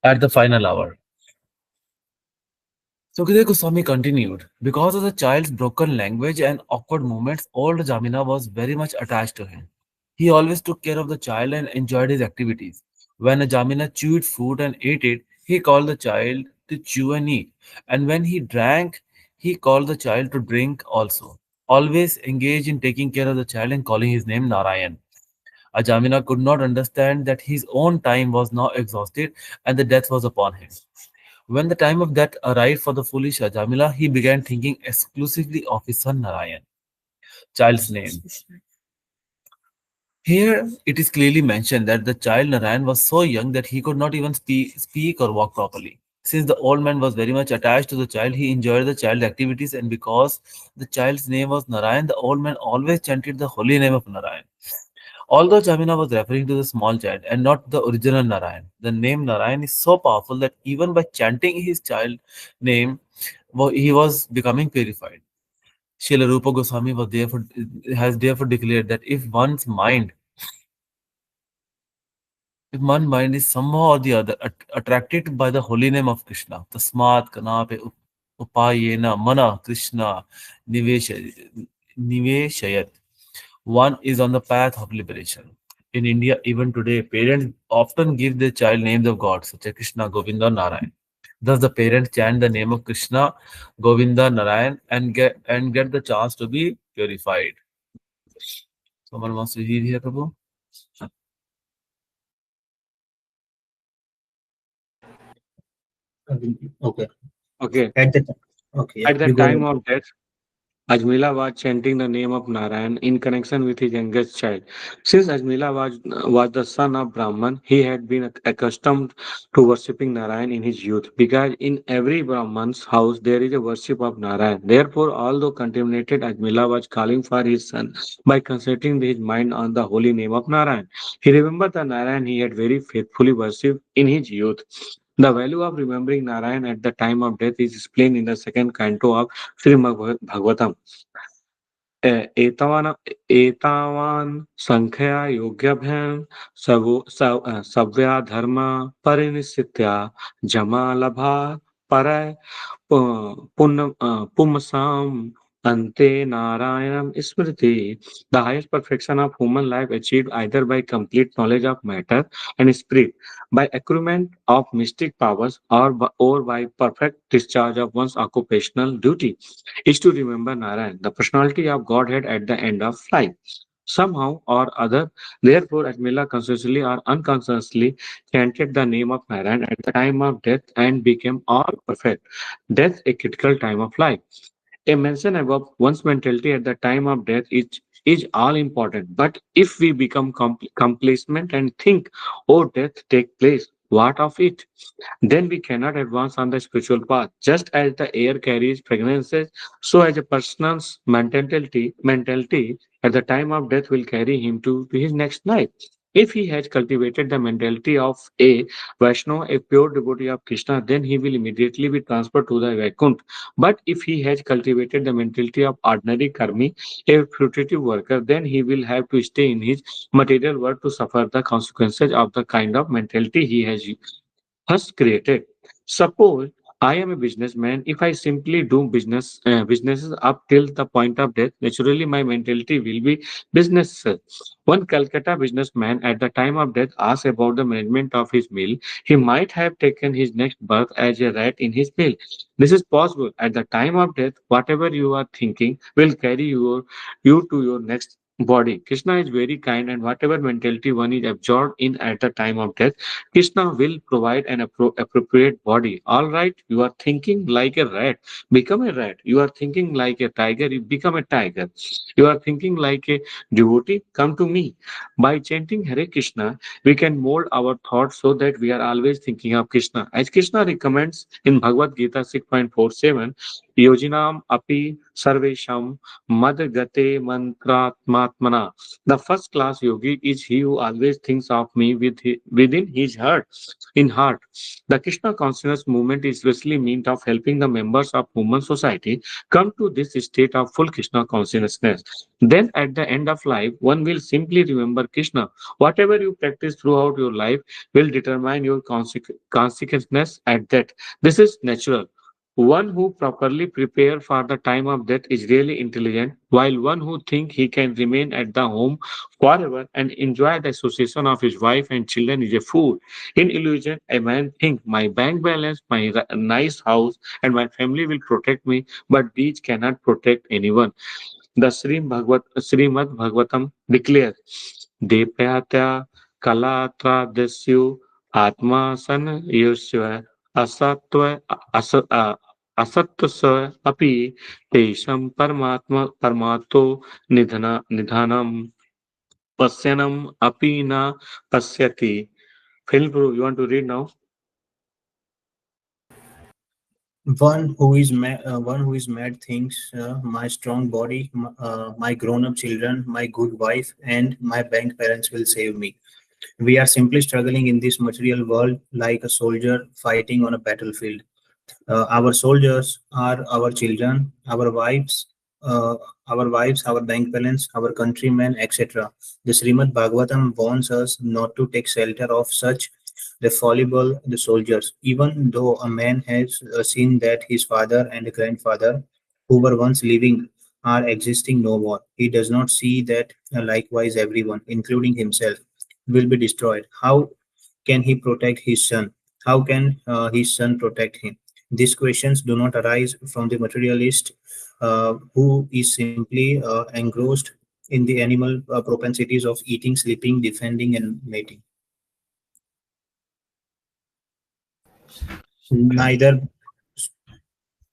At the final hour, Sukadeva Goswami continued, because of the child's broken language and awkward movements, old Jamina was very much attached to him. He always took care of the child and enjoyed his activities. When a Jamina chewed food and ate it, he called the child to chew and eat. And when he drank, he called the child to drink also. Always engaged in taking care of the child and calling his name Narayan. Ajamina could not understand that his own time was now exhausted and the death was upon him. When the time of death arrived for the foolish Ajamila, he began thinking exclusively of his son Narayan, child's name. Here, it is clearly mentioned that the child Narayan was so young that he could not even speak or walk properly. Since the old man was very much attached to the child, he enjoyed the child's activities, and because the child's name was Narayan, the old man always chanted the holy name of Narayan. Although Jamina was referring to the small child and not the original Narayan, the name Narayan is so powerful that even by chanting his child name, he was becoming purified. Srila Rupa Goswami has therefore declared that if one mind is somehow or the other attracted by the holy name of Krishna, tasmat kanape upayena mana Krishna niveshayat, one is on the path of liberation. In India, even today, parents often give their child names of gods such as Krishna, Govinda, or Narayan. Thus, the parents chant the name of Krishna, Govinda, Narayan, and get the chance to be purified. Someone wants to read here, Prabhu? Okay. Okay. At the okay, yeah, At the you go time ahead. of death, Ajmila was chanting the name of Narayan in connection with his youngest child. Since was the son of Brahman, he had been accustomed to worshipping Narayan in his youth, because in every Brahman's house there is a worship of Narayan. Therefore, although contaminated, Ajmila was calling for his son by concentrating his mind on the holy name of Narayan. He remembered the Narayan he had very faithfully worshipped in his youth. The value of remembering Narayan at the time of death is explained in the second canto of Srimad Bhagavatam. एतावान एतावान संख्या योग्यभ्याम सव्या धर्म परिनिश्चित्या जमा लभा पर पुमसाम ante Narayanam Smriti. The highest perfection of human life achieved either by complete knowledge of matter and spirit, by accruement of mystic powers, or by perfect discharge of one's occupational duty, is to remember Narayan, the personality of Godhead at the end of life. Somehow or other, therefore, Ajmila consciously or unconsciously chanted the name of Narayan at the time of death and became all perfect. Death, a critical time of life. A mention above one's mentality at the time of death is all important. But if we become complacent and think, oh, death take place, what of it? Then we cannot advance on the spiritual path. Just as the air carries fragrances, so as a person's mentality at the time of death will carry him to his next life. If he has cultivated the mentality of a Vaishnava, a pure devotee of Krishna, then he will immediately be transferred to the Vaikunt. But if he has cultivated the mentality of ordinary karmi, a fruitive worker, then he will have to stay in his material world to suffer the consequences of the kind of mentality he has first created. Suppose I am a businessman. If I simply do businesses up till the point of death, naturally my mentality will be business. One Calcutta businessman at the time of death asked about the management of his mill. He might have taken his next birth as a rat in his mill. This is possible. At the time of death, whatever you are thinking will carry you to your next body. Krishna is very kind, and whatever mentality one is absorbed in at the time of death, Krishna will provide an appropriate body. All right, you are thinking like a rat, become a rat. You are thinking like a tiger, you become a tiger. You are thinking like a devotee, come to me. By chanting Hare Krishna, we can mold our thoughts so that we are always thinking of Krishna. As Krishna recommends in Bhagwad Gita 6.47, Yojinam api sarvesham madgate mantratmatmana. The first class yogi is he who always thinks of me within his heart. In heart, the Krishna consciousness movement is especially meant of helping the members of human society come to this state of full Krishna consciousness. Then, at the end of life, one will simply remember Krishna. Whatever you practice throughout your life will determine your consciousness at that. This is natural. One who properly prepare for the time of death is really intelligent, while one who think he can remain at the home forever and enjoy the association of his wife and children is a fool. In illusion, a man think my bank balance, my nice house, and my family will protect me, but these cannot protect anyone. The Srimad Bhagavatam declares, Depyatya Kalatradasu Atma San Yusva Asatva Asatva Api Tesham Parmato Nidhanam Pasyanam Api Na Pasyati. Phil, bro, you want to read now? One who is mad thinks my strong body, my grown-up children, my good wife, and my bank parents will save me. We are simply struggling in this material world like a soldier fighting on a battlefield. Our soldiers are our children, uh, our bank balance, our countrymen, etc. The Srimad Bhagavatam warns us not to take shelter of such the fallible the soldiers. Even though a man has seen that his father and grandfather, who were once living, are existing no more, he does not see that likewise everyone, including himself, will be destroyed. How can he protect his son? How can his son protect him? These questions do not arise from the materialist who is simply engrossed in the animal propensities of eating, sleeping, defending, and mating. Neither,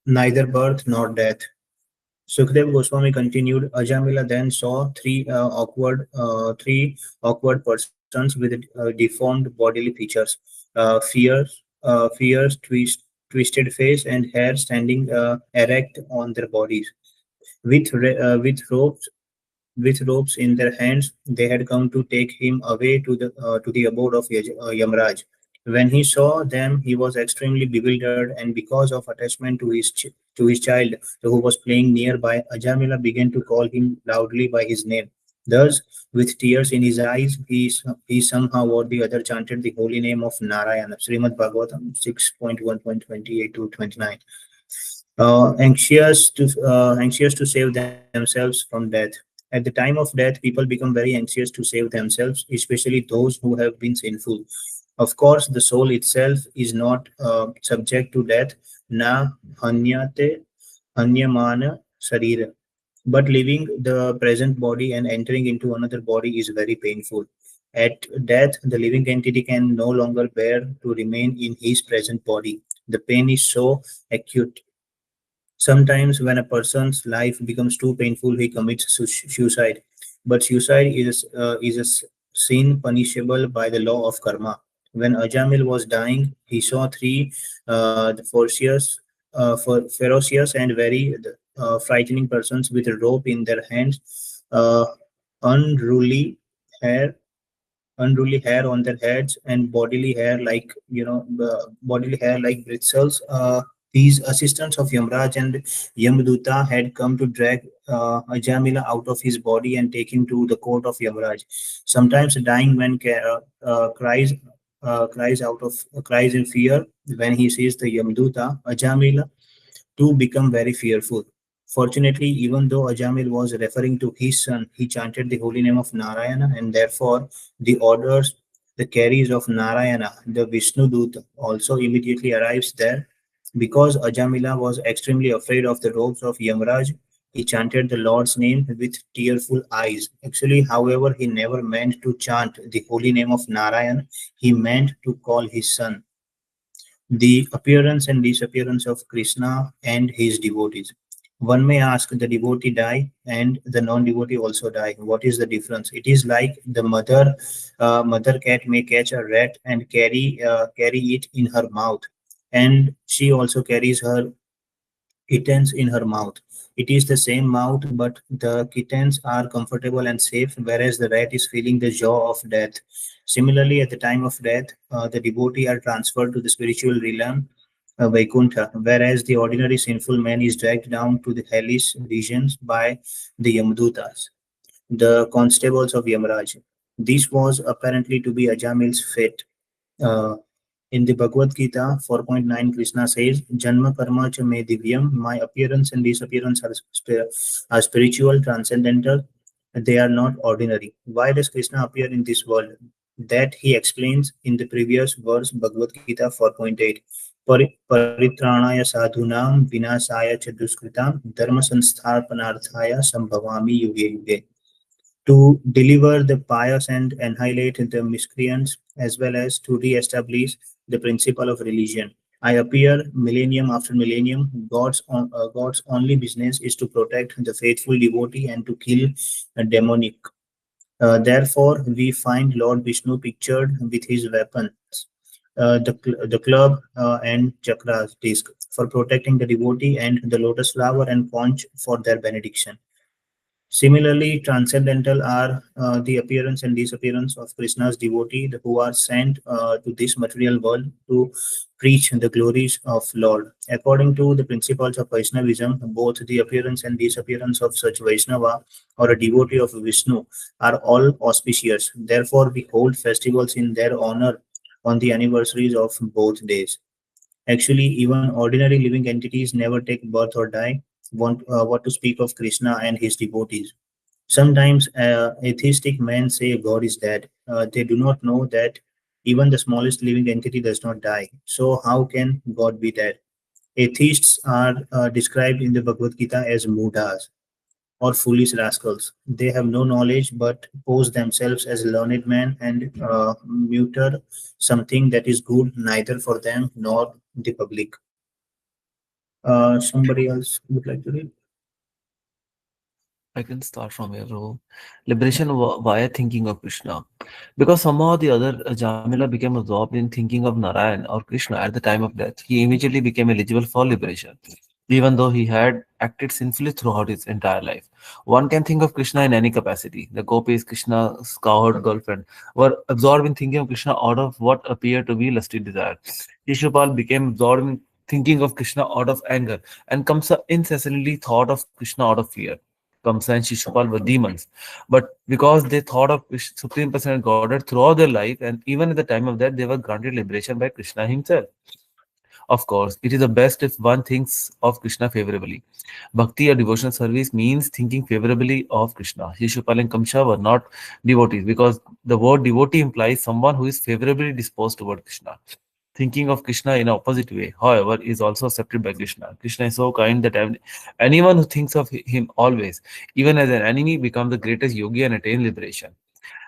neither birth nor death. Sukhdev Goswami continued. Ajamila then saw three awkward persons with deformed bodily features, fierce, twisted face, and hair standing erect on their bodies. With ropes in their hands, they had come to take him away to the abode of Yamraj. When he saw them, he was extremely bewildered, and because of attachment to his child who was playing nearby, Ajamila began to call him loudly by his name. Thus, with tears in his eyes, he somehow or the other chanted the holy name of Narayana. Srimad Bhagavatam 6.1.28 to 29. Anxious to save themselves from death. At the time of death, people become very anxious to save themselves, especially those who have been sinful. Of course, the soul itself is not subject to death. Na hanyate hanyamana sarira. But leaving the present body and entering into another body is very painful. At death, the living entity can no longer bear to remain in his present body. The pain is so acute. Sometimes, when a person's life becomes too painful, he commits suicide. But suicide is a sin punishable by the law of karma. When Ajamil was dying, he saw three the ferocious and very frightening persons with a rope in their hands, uh, unruly hair unruly hair on their heads and bodily hair like bristles. These assistants of Yamraj and Yamduta had come to drag Ajamila out of his body and take him to the court of Yamraj. Sometimes a dying man cries in fear when he sees the Yamduta. Ajamila to become very fearful. Fortunately, even though Ajamil was referring to his son, he chanted the holy name of Narayana, and therefore the orders, the carries of Narayana, the Vishnu Dut, also immediately arrives there. Because Ajamila was extremely afraid of the robes of Yamraj, he chanted the Lord's name with tearful eyes. Actually, however, he never meant to chant the holy name of Narayan, he meant to call his son. The appearance and disappearance of Krishna and his devotees. One may ask, the devotee die and the non-devotee also die. What is the difference? It is like the mother cat may catch a rat and carry it in her mouth, and she also carries her kittens in her mouth. It is the same mouth, but the kittens are comfortable and safe, whereas the rat is feeling the jaw of death. Similarly, at the time of death, the devotee are transferred to the spiritual realm, Vaikuntha, whereas the ordinary sinful man is dragged down to the hellish regions by the Yamadutas, the constables of Yamaraj. This was apparently to be Ajamil's fate. Uh, in the Bhagwad Gita 4.9, Krishna says, Janma karma cha me divyam, my appearance and disappearance are spiritual, transcendental, they are not ordinary. Why does Krishna appear in this world? That he explains in the previous verse, Bhagavad Gita 4.8. Paritranaya sadhunam vinasaya cha duskritam dharma sansthapanarthaya sambhavami yuge yuge, to deliver the pious and annihilate the miscreants, as well as to re-establish the principle of religion. I appear millennium after millennium. God's only business is to protect the faithful devotee and to kill a demonic. Therefore, we find Lord Vishnu pictured with his weapons, the club and chakras disc for protecting the devotee, and the lotus flower and conch for their benediction. Similarly, transcendental are the appearance and disappearance of Krishna's devotee who are sent to this material world to preach the glories of Lord. According to the principles of Vaishnavism, both the appearance and disappearance of such Vaishnava or a devotee of Vishnu are all auspicious. Therefore, we hold festivals in their honor on the anniversaries of both days. Actually, even ordinary living entities never take birth or die. What to speak of Krishna and his devotees? Sometimes atheistic men say God is dead. They do not know that even the smallest living entity does not die. So, how can God be dead? Atheists are described in the Bhagavad Gita as mudas or foolish rascals. They have no knowledge but pose themselves as learned men and mutter something that is good neither for them nor the public. Somebody else would like to read? I can start from here. So, liberation via thinking of Krishna. Because somehow or the other, Jamila became absorbed in thinking of Narayan or Krishna at the time of death, he immediately became eligible for liberation, even though he had acted sinfully throughout his entire life. One can think of Krishna in any capacity. The gopis, Krishna's cowherd girlfriend, were absorbed in thinking of Krishna out of what appeared to be lusty desire. Shishupal became absorbed in thinking of Krishna out of anger, and Kamsa incessantly thought of Krishna out of fear. Kamsa and Shishupal were demons. But because they thought of Supreme Person and Godhead throughout their life, and even at the time of that, they were granted liberation by Krishna himself. Of course, it is the best if one thinks of Krishna favorably. Bhakti or devotional service means thinking favorably of Krishna. Shishupal and Kamsa were not devotees because the word devotee implies someone who is favorably disposed toward Krishna. Thinking of Krishna in an opposite way, however, is also accepted by Krishna. Krishna is so kind that anyone who thinks of him always, even as an enemy, becomes the greatest yogi and attain liberation.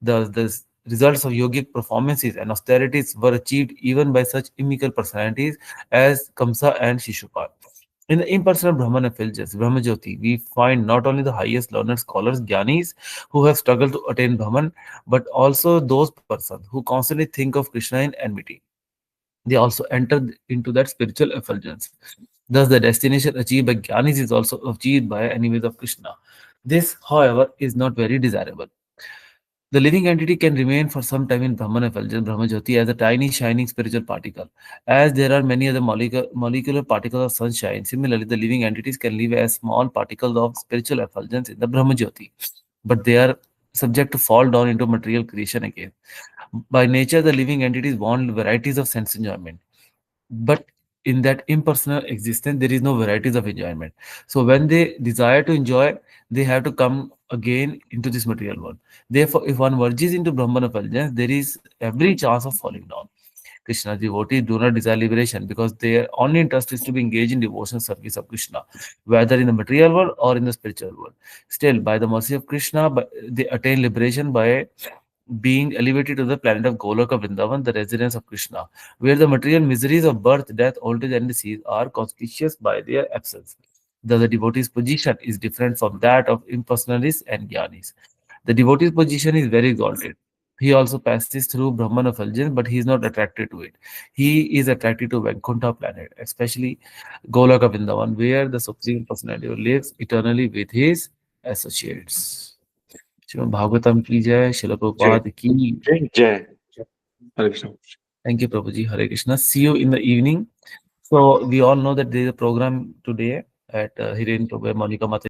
The results of yogic performances and austerities were achieved even by such immical personalities as Kamsa and Shishupal. In the impersonal Brahman effulgence, Brahmajyoti, we find not only the highest learned scholars, Gyanis, who have struggled to attain Brahman, but also those persons who constantly think of Krishna in enmity. They also enter into that spiritual effulgence. Thus, the destination achieved by Gyanis is also achieved by enemies of Krishna. This, however, is not very desirable. The living entity can remain for some time in Brahman effulgence, Brahmajyoti, as a tiny shining spiritual particle. As there are many other molecular particles of sunshine, similarly, the living entities can live as small particles of spiritual effulgence in the Brahmajyoti. But they are subject to fall down into material creation again. By nature, the living entities want varieties of sense enjoyment. But in that impersonal existence, there is no varieties of enjoyment. So when they desire to enjoy, they have to come again into this material world. Therefore, if one verges into Brahman effulgence, there is every chance of falling down. Krishna's devotees do not desire liberation because their only interest is to be engaged in devotional service of Krishna, whether in the material world or in the spiritual world. Still, by the mercy of Krishna, they attain liberation by being elevated to the planet of Goloka Vrindavan, the residence of Krishna, where the material miseries of birth, death, old age, and disease are conspicuous by their absence. The devotee's position is different from that of impersonalists and jnanis. The devotee's position is very exalted. He also passes through Brahman effulgence, but he is not attracted to it. He is attracted to Vaikuntha planet, especially Golaka Vrindavan, where the Supreme Personality lives eternally with his associates. Shrimad Bhagavatam ki jai, Srila Jai. Prabhupada ki. Jai. Hare Krishna. Thank you, Prabhuji. Hare Krishna. See you in the evening. So we all know that there is a program today at Hiren Prabhu Monica Mataji